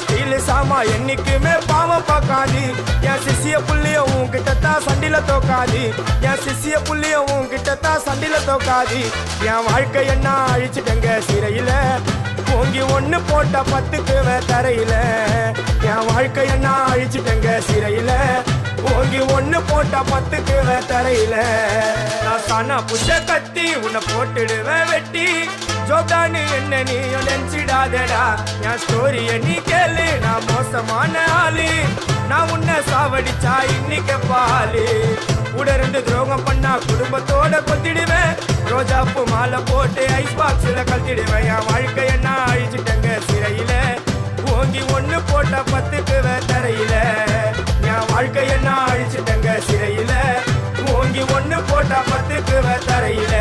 steel சாமா என்னைக்குமே பாவம் பார்க்காது என் சிசிய புள்ளிய உன்கிட்டத்தான் சண்டில தோக்காது என் சிசிய புள்ளிய உன்கிட்டத்தான் சண்டில தோக்காது என் வாழ்க்கை என்ன அழிச்சிட்டங்க சிறையில ஓங்கி ஒண்ணு போட்ட 10க்கு தரையில என் வாழ்க்கை என்ன அழிச்சிட்டங்க சிறையில ஓங்கி ஒண்ணு போட்ட 10க்கு தரையில நான் சானா புஷ கத்தி உன்னை போட்டுடுவேன் வெட்டி ஜோதானு என்ன நீ நினைச்சிடாதடா என் ஸ்டோரிய நீ கேளு நான் மோசமான ஆளு நான் உன்னை சாவடிச்சா இன்னைக்கு பாலு உடருந்து துரோகம் பண்ணா குடும்பத்தோட கொத்திடுவேன் ரோஜாப்பு மாலை போட்டு ஐஸ் பாக்ஸ்ல கழட்டிடுவேன் என் வாழ்க்கை என்ன அழிச்சிட்டங்க சிறையில ஓங்கி ஒண்ணு போட்ட 10க்கு தரையில என் வாழ்க்கை என்ன அழிச்சிட்டங்க சிறையில ஓங்கி ஒண்ணு போட்ட 10க்கு தரையில